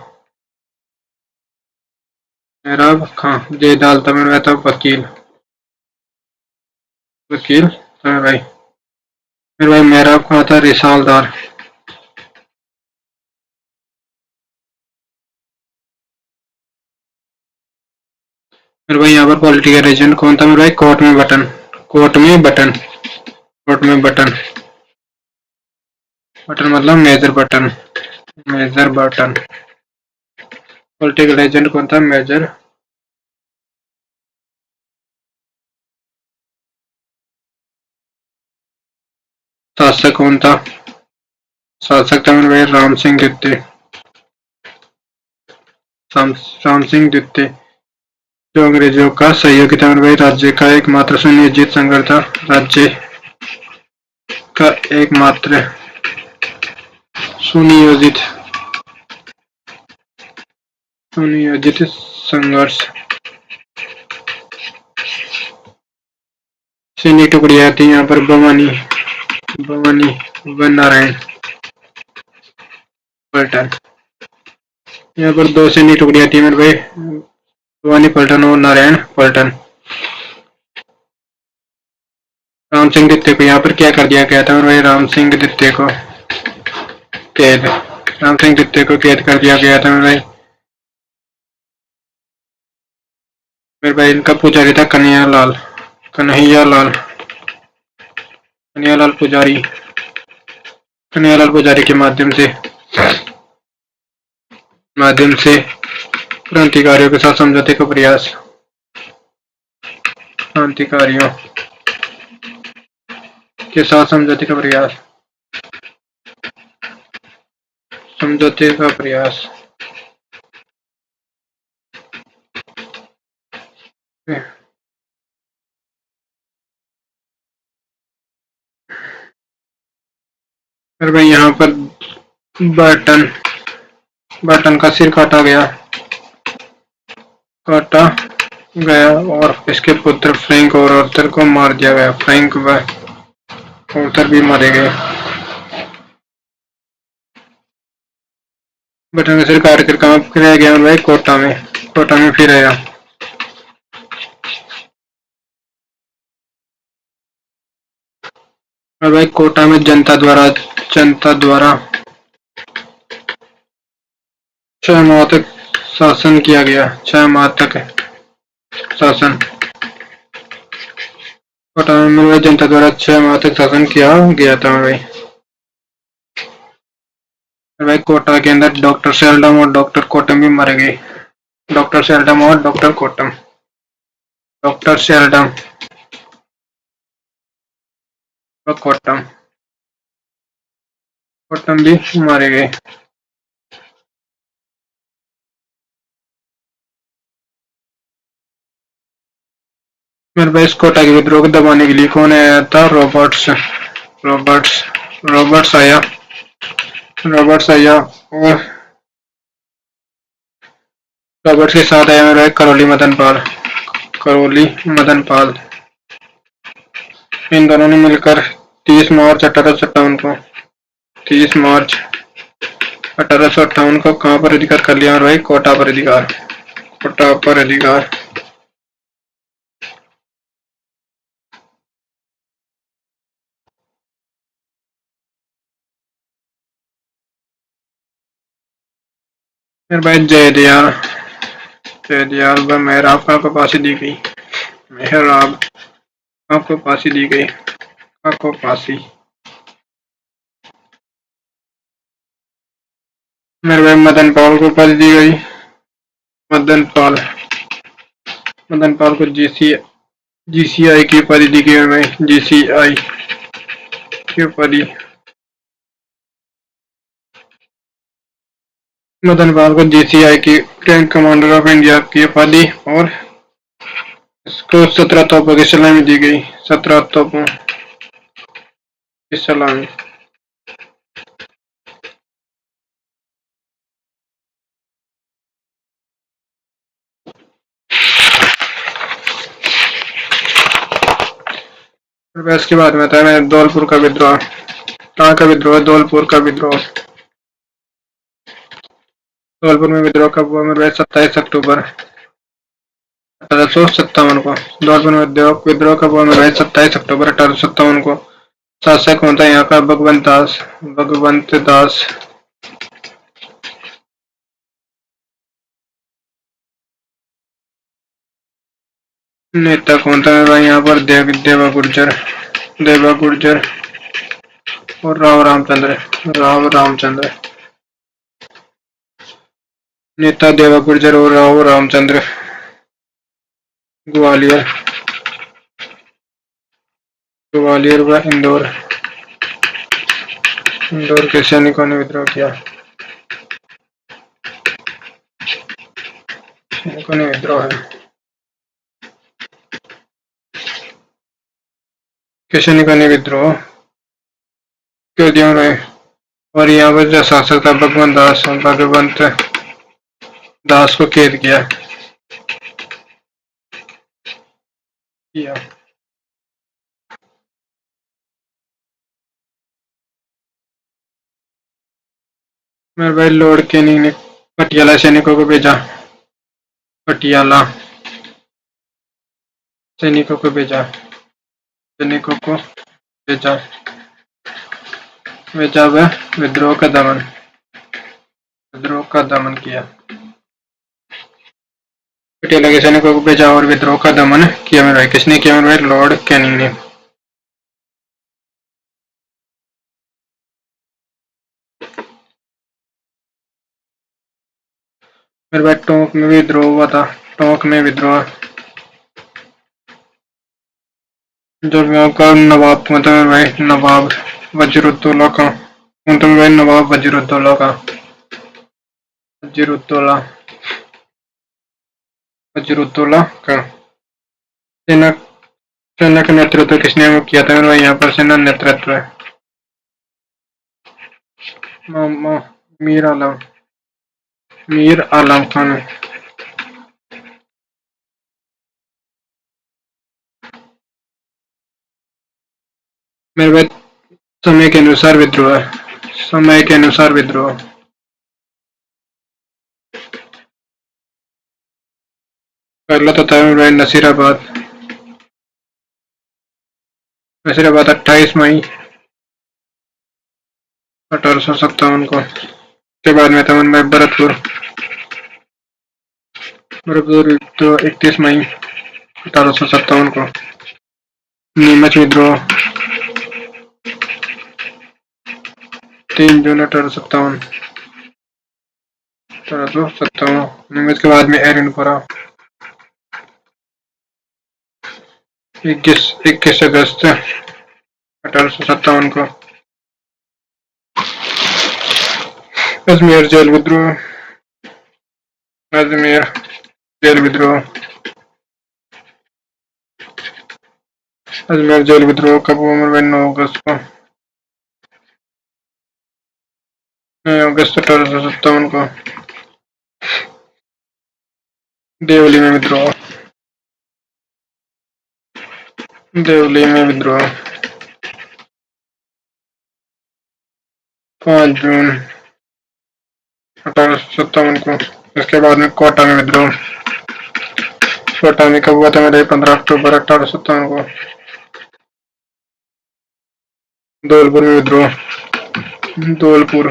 मेहराब खां। जयदयाल था मेरे भाई था वकील, वकील था मेरे भाई मेहराब खां था रिसालदार। मेरे भाई यहाँ पर पॉलिटिकल एजेंट कौन था मेरे भाई? कोर्ट में बटन, कोर्ट में बटन, कोर्ट में बटन, बटन मतलब major button, major button. Political agent कौन था? मेजर। शासक कौन था? शासक था मेरे भाई राम सिंह द्वितीय, राम सिंह द्वितीय, जो अंग्रेजों का सहयोगी था मेरे भाई। राज्य का एकमात्र सुनियोजित संघर्ष था, राज्य का एकमात्र सुनियोजित, सुनियोजित संघर्ष। सैन्य टुकड़ियां थी यहाँ पर भवानी, भवानी व नारायण पलटन। यहाँ पर 2 सैन्य टुकड़ियां थी मेरे भाई, भवानी पलटन और नारायण पलटन। राम सिंह द्वितीय को यहाँ पर क्या कर दिया गया था मेरे भाई? राम सिंह द्वितीय को कैद, राम सिंह द्वितीय को कैद कर दिया गया था मेरे भाई। मेरे भाई इनका पुजारी था कन्हैया लाल, कन्हैयालाल कन्हैयालाल पुजारी के माध्यम से क्रांतिकारियों के साथ समझौते का प्रयास। क्रांतिकारियों के साथ समझौते का प्रयास। समझौते का प्रयास। फिर भाई यहाँ पर बर्टन का सिर काटा गया और इसके पुत्र फ्रैंक और आर्थर को मार दिया गया। फ्रैंक व आर्थर भी मारे गए। बर्टन का सिर काट कर कहाँ फिर गया भाई? कोटा में फिर आया। और भाई कोटा में जनता द्वारा 6 माह तक शासन किया गया। 6 माह तक शासन। कोटा में जनता द्वारा 6 माह तक शासन किया गया था भाई। कोटा के अंदर डॉक्टर सेल्डम और डॉक्टर कोटम भी मारे गए। डॉक्टर सेल्डम और डॉक्टर कोटम कोटम भी मारे गए। मेरे भाई कोटा के विद्रोह को दबाने के लिए कौन आया था? रॉबर्ट्स आया। और रॉबर्ट्स के साथ आया मेरा करोली मदन पाल। इन दोनों ने मिलकर 30 मार्च 1858 को कहाँ पर अधिकार कर लिया भाई? कोटा पर अधिकार। फिर भाई जयदयाल व मेहराब को फांसी दी गई। मेरे भाई मदन पाल को फांसी दी गई। मदन पाल को जीसीआई की उपाधि दी गई। भाई जीसीआई की उपाधि। मदन पाल को जीसीआई की टैंक कमांडर ऑफ इंडिया की उपाधि और इसको 17 तोपों की सलामी दी गई। 17 तोपों की सलामी। इसके बाद में था मैं धौलपुर का विद्रोह। कहाँ का विद्रोह? धौलपुर का विद्रोह। धौलपुर में विद्रोह कब हुआ मेरे? 27 अक्टूबर 1857 को। धौलपुर में विद्रोह कब हुआ मेरे? 27 अक्टूबर 1857 को। शासक कौन था यहाँ का? भगवंत दास। नेता कौन था मेरे? यहाँ पर देवा गुर्जर और राव रामचंद्र। नेता देवा गुर्जर और राव रामचंद्र। ग्वालियर व इंदौर के सैनिकों ने विद्रोह किया। सैनिकों ने विद्रोह कर दिया। और यहाँ पर जो शासक था भगवंत दास को कैद किया। मेरे भाई लॉर्ड कैनिंग ने पटियाला सैनिकों को भेजा। वह विद्रोह का दमन किया। पटियाला के सैनिकों को भेजा और विद्रोह का दमन किया मेरे भाई। किसने किया मेरे भाई? लॉर्ड कैनिंग ने। मेरे भाई टोंक में विद्रोह हुआ था। टोंक में विद्रोह जब यहाँ का नवाब मतलब मेरे भाई नवाब वजीरुद्दौला का मतलब मेरे भाई नवाब वजीरुद्दौला का वजीरुद्दौला वजीरुद्दौला का सेना सेना का नेतृत्व किसने किया था मेरे भाई? यहाँ पर सेना नेतृत्व है मीर आलम मीर आलम खान। मेरे भाई समय के अनुसार विद्रोह है। समय के अनुसार विद्रोह। पहला तो था मेरे भाई नसीराबाद। नसीराबाद 28 मई 1857 को। के बाद में था मेरे भाई भरतपुर। भरतपुर तो 31 मई 1857 को। नीमच विद्रोह 3 जून 1857। नीमच के बाद में एरनपुरा 21 अगस्त 1857 को। अजमेर जेल विद्रोह अजमेर जेल विद्रोह अजमेर जेल विद्रोह कब हुआ मेरे भाई? 9 अगस्त को। 9 अगस्त 1857 को। देवली में विद्रोह देवली में विद्रोह 5 जून 1857 को। इसके बाद में कोटा में विद्रोह। कोटा में कब हुआ था मेरे? 15 अक्टूबर 1857 को। धौलपुर में विद्रोह धौलपुर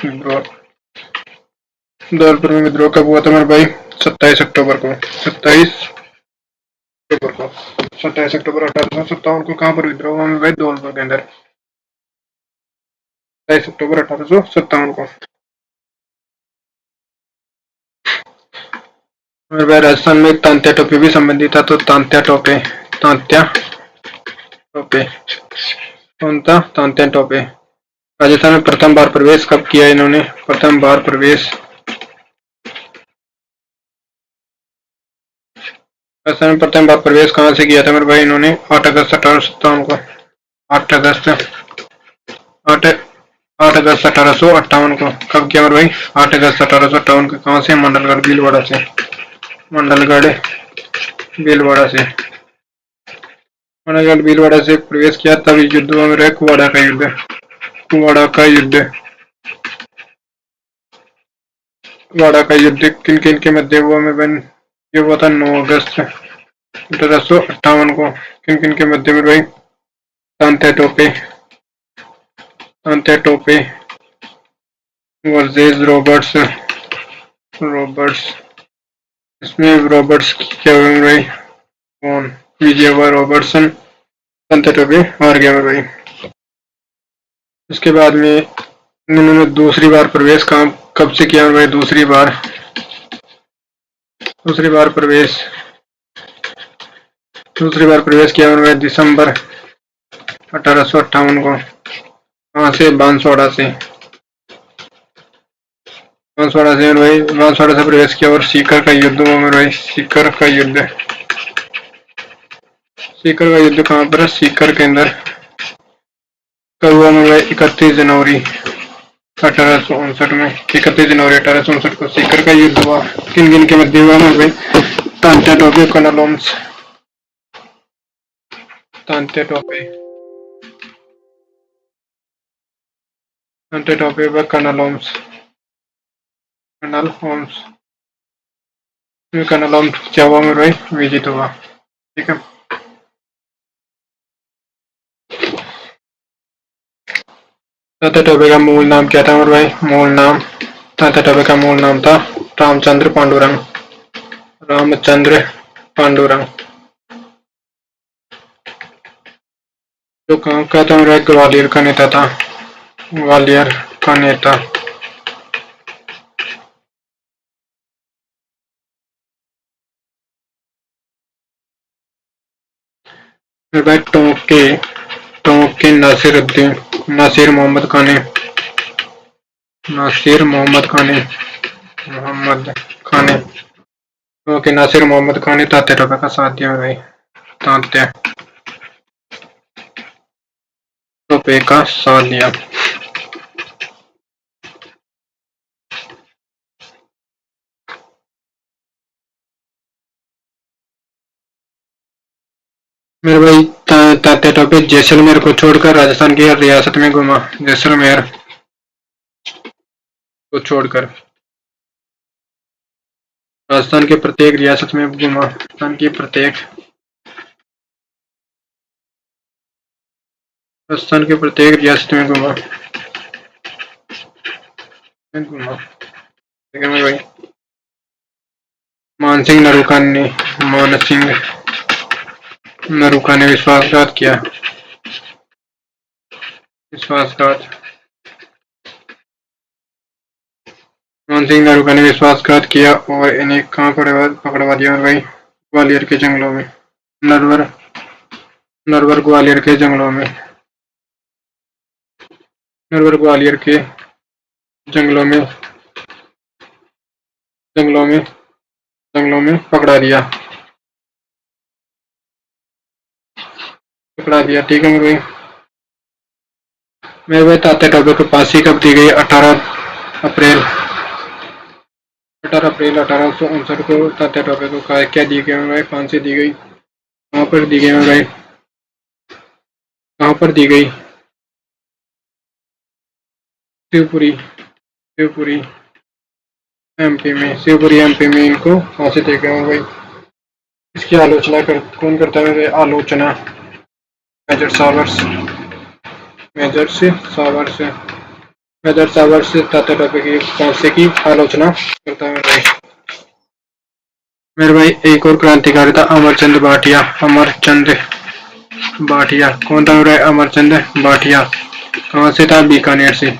विद्रोह धौलपुर में विद्रोह कब हुआ था मेरे भाई? 27 अक्टूबर को। 27 अक्टूबर 1857 को। कहाँ पर विद्रोह हुआ मेरे भाई? धौलपुर के अंदर 27 अक्टूबर 1857 को। मेरे भाई राजस्थान में तांत्या टोपे भी संबंधित था। तो तांत्या टोपे कौन था? तांत्या टोपे। राजस्थान में प्रथम बार प्रवेश कब किया इन्होंने? प्रथम बार प्रवेश राजस्थान में प्रथम बार प्रवेश कहाँ से किया था मेरे भाई? इन्होंने 8 अगस्त 1857 को। 8 अगस्त 1858 को। कब किया मेरे भाई? 8 अगस्त 1858 को। कहाँ से? मंडलगढ़ भीलवाड़ा से। मंडलगढ़ भीलवाड़ा से प्रवेश किया। तब युद्ध हुआ मेरे कुवाड़ा का युद्ध। कुवाड़ा का युद्ध किन किन के मध्य हुआ मेरे बहन? ये हुआ था 9 अगस्त 1858 को। किन किन के मध्य में भाई? Tantya Tope versus Roberts. इसमें रॉबर्ट्स क्या हुआ मेरे भाई? कौन विजय हुआ? रॉबर्टसन। तांत्या टोपे हार गया मेरे भाई। इसके बाद में इन्होंने दूसरी बार प्रवेश कब से किया मेरे भाई? दूसरी बार प्रवेश किया मेरे भाई दिसंबर 1858 को। कहाँ से? बांसवाड़ा से मेरे भाई। बांसवाड़ा से प्रवेश किया और सीकर का युद्ध हुआ मेरे भाई। सीकर का युद्ध कहाँ पर है? सीकर के अंदर। कब हुआ मेरे भाई? 31 जनवरी 1859 में। 31 जनवरी 1859 को सीकर का युद्ध हुआ। किन किन के मध्य हुआ मेरे भाई? Tantya Tope colonel Holmes. तांत्या टोपे व कर्नल होम्स। कर्नल होम्स क्या हुआ मेरे भाई? विजित हुआ। ठीक है। तांत्या टोपे का मूल नाम क्या था मेरे भाई? तांत्या टोपे का मूल नाम था रामचंद्र पांडुरंग। रामचंद्र पांडुरंग। जो कहाँ का था मेरा? ग्वालियर का नेता था, ग्वालियर का नेता। मेरे भाई टोंक के नासिर मोहम्मद खाने, नासिर मोहम्मद खाने, मोहम्मद खाने। ओके, नासिर मोहम्मद खान ने तात्या टोपे का साथ दिया भाई। तात्या टोपे का साथ दिया। मेरे भाई तात्या टोपे जैसलमेर को छोड़कर राजस्थान की हर रियासत में घुमा। जैसलमेर को छोड़कर राजस्थान के प्रत्येक रियासत में घुमा। राजस्थान की प्रत्येक रियासत में घुमा। ठीक है मेरे भाई। मानसिंह नरूका ने विश्वासघात किया। मानसिंह नरूका ने विश्वासघात किया और इन्हें कहाँ पकड़वा दिया मेरे भाई? ग्वालियर के जंगलों में। नरवर ग्वालियर के जंगलों में। नरवर ग्वालियर के जंगलों में पकड़ा दिया। ठीक है मेरे भाई। तात्या टोपे को फांसी कब दी गई? 18 अप्रैल 1859 को तात्या टोपे को क्या दी गई मेरे भाई? फांसी दी गई। कहाँ पर दी गई मेरे भाई? कहाँ पर दी गई? शिवपुरी एमपी में इनको फांसी दी गई मेरे भाई। इसकी आलोचना कौन करता है? आलोचना मेजर सावर्स तात्या टोपे की फांसी की आलोचना करता है मेरे भाई। एक और क्रांतिकारी था अमरचंद भाटिया। कौन था मेरे? अमरचंद भाटिया। कहाँ से था? बीकानेर से।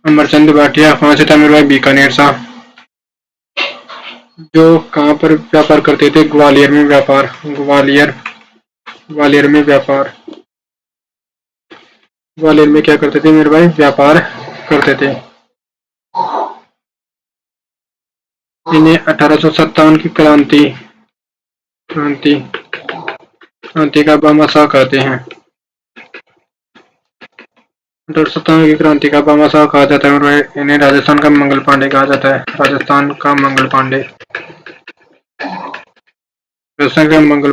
अमरचंद भाटिया कहाँ से था मेरे भाई? बीकानेर से। जो कहाँ पर व्यापार करते थे? ग्वालियर में व्यापार। ग्वालियर में क्या करते थे मेरे भाई? व्यापार करते थे। इन्हें 1857 की क्रांति का भामाशाह कहते हैं। 1857 की क्रांति का भामाशाह कहा जाता है और इन्हें राजस्थान का मंगल पांडे कहा जाता है। राजस्थान का मंगल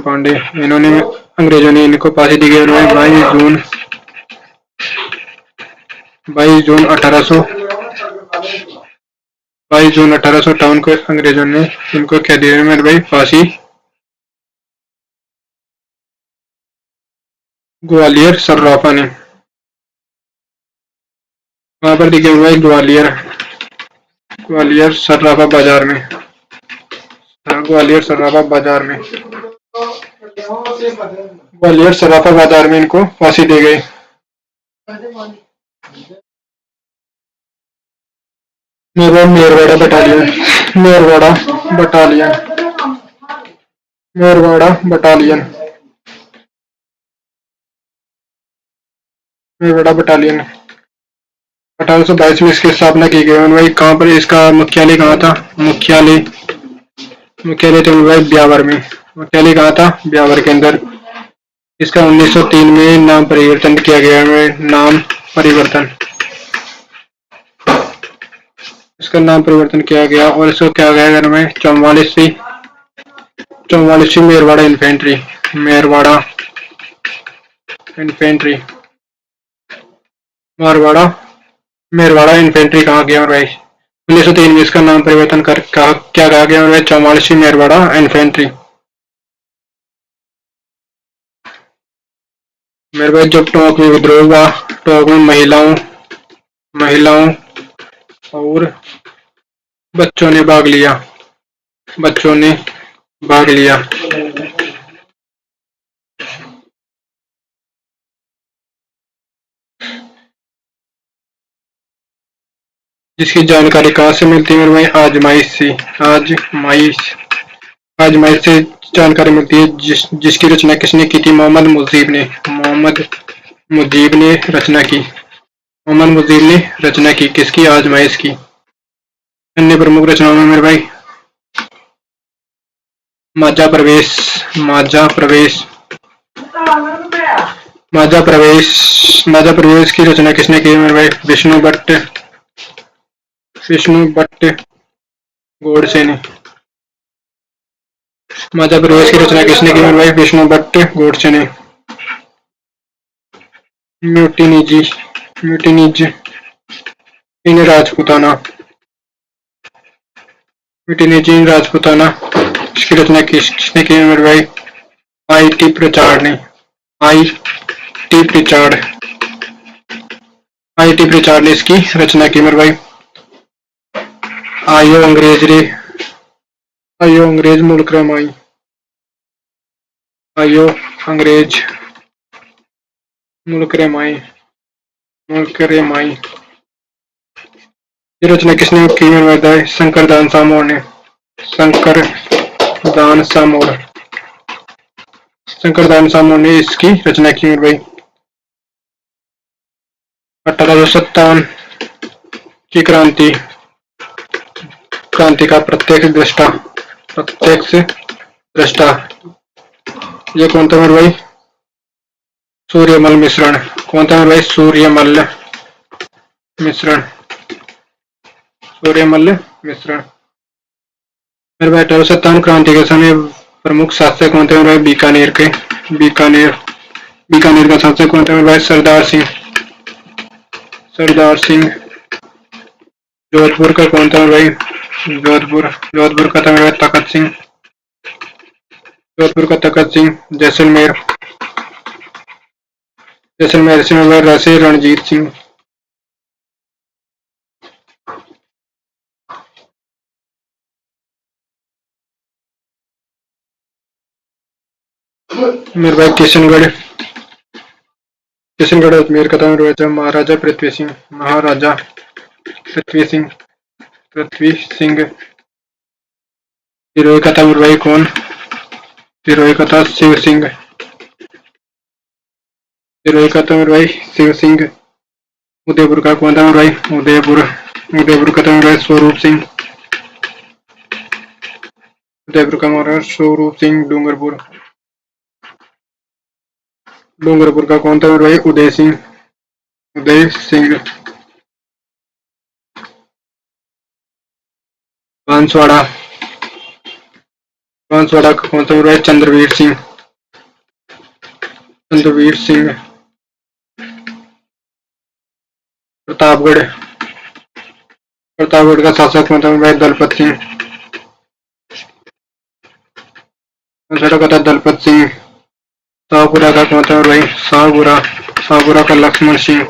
पांडे। इन्होंने अंग्रेजों ने इनको फांसी दी गई। 22 जून 1858 को अंग्रेजों ने इनको क्या दिया मेरे भाई? फांसी। ग्वालियर सर्राफा ने। वहां पर दिखे हुए ग्वालियर सर्राफा बाजार में। ग्वालियर सर्राफा बाजार में इनको फांसी दी गई। मेरवाड़ा बटालियन 1822 में इसकी स्थापना की गई भाई। कहाँ पर इसका मुख्यालय कहाँ था? मुख्यालय तो भाई ब्यावर में। मुख्यालय कहाँ था? ब्यावर के अंदर। इसका 1903 में नाम परिवर्तन किया गया। इसका नाम परिवर्तन किया गया और इसको क्या गया में 44वीं मेरवाड़ा इन्फेंट्री कहा गया भाई? 1903 में इसका नाम परिवर्तन कर क्या कहा गया भाई? 44वीं मेरवाड़ा इन्फेंट्री। मेरे भाई जब टोंक में विद्रोह हुआ, टोंक में महिलाओं और बच्चों ने भाग लिया। बच्चों ने भाग लिया। जिसकी जानकारी कहाँ से मिलती है मेरे भाई? आजमाइश से। आजमाइश आजमाइश से जानकारी मिलती है। जिसकी रचना किसने की थी? मोहम्मद मुजीब ने। मोहम्मद मुजीब ने रचना की। मोहम्मद मुजीब ने रचना की किसकी? आजमाइश की। अन्य प्रमुख रचनाओं में मेरे भाई माजा प्रवेश। माजा प्रवेश माजा प्रवेश माजा प्रवेश की रचना किसने की मेरे भाई? विष्णु भट्ट गोडसे ने। माजा प्रवेश की रचना किसने की मेरे भाई? विष्णु भट्ट गोडसे ने। म्यूटिनीज इन राजपूताना। म्यूटिनीज इन राजपूताना इसकी रचना किसने की मेरे भाई? आई.टी. प्रचार ने। आई.टी. प्रचार आई.टी. प्रचार ने इसकी रचना की मेरे भाई। आयो अंग्रेज मुल्क रमाई। आयो अंग्रेज मुल्क रेमाई ये रचना किसने की मेरे भाई? शंकर दान सामोर ने। शंकर दान सामोर ने इसकी रचना की मेरे भाई। 1857 की क्रांति का प्रत्यक्ष दृष्टा ये कौन था मेरे भाई? सूर्यमल मिश्रण। कौन था मेरे भाई? सूर्यमल मिश्रण मेरे भाई 1857 क्रांति के समय प्रमुख शासक कौन थे मेरे भाई? बीकानेर का शासक कौन था मेरे भाई? सरदार सिंह। जोधपुर का कौन था मेरे भाई? जोधपुर का था मेरे भाई तखत सिंह। जैसलमेर से मेरे भाई राशि रणजीत सिंह। मेरे भाई किशनगढ़ अजमेर का था मेरे भाई महाराजा पृथ्वी सिंह। सिरोही का था मेरे भाई कौन? सिरोही का था शिव सिंह। उदयपुर का कौन था मेरे भाई? उदयपुर का था मेरे भाई स्वरूप सिंह। डूंगरपुर का कौन था मेरे भाई? उदय सिंह। बांसवाड़ा का कौन था मेरे भाई? चंद्रवीर सिंह। प्रतापगढ़ का शासक कौन था मेरे भाई? दलपत सिंह। का था दलपत सिंह। शाहपुरा का कौन था मेरे भाई? शाहपुरा का लक्ष्मण सिंह।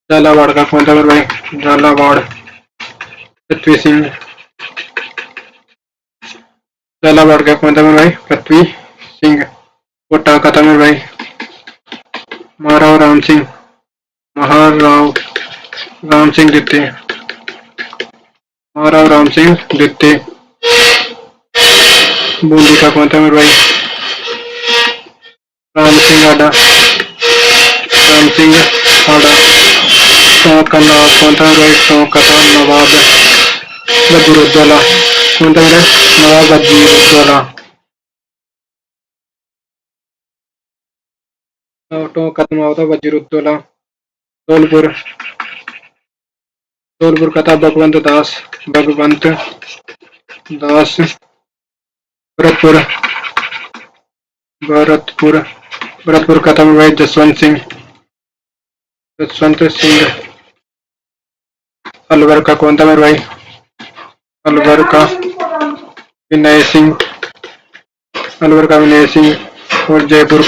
झालावाड़ का कौन था मेरे भाई? झालावाड़ पृथ्वी सिंह। झालावाड़ का कौन था मेरे भाई? पृथ्वी सिंह। कोटा का था मेरे भाई? महाराव राम सिंह द्वितीय। बूंदी का कौन था मेरे भाई? राम सिंह आडा। टोंक का नवाब कौन था मेरे भाई? टोंक का था नवाब वजीरुद्दौला। कौन था मेरे? नवाब वजीरुद्दौला। टोंक का नवाब था वजीरुद्दौला। धौलपुर का था भगवंत दास। भरतपुर का था मेरे भाई? जसवंत सिंह। अलवर का कौन था मेरे भाई? अलवर का विनय सिंह। और जयपुर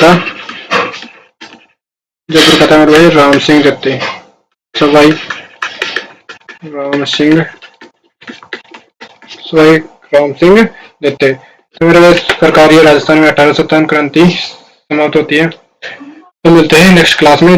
का था मेरे भाई? राम सिंह जत्ते। सवाई राम सिंह सवाई राम सिंह देते। तो मेरे पास सरकारी राजस्थान में 1857 क्रांति समाप्त होती है। तो मिलते हैं नेक्स्ट क्लास में।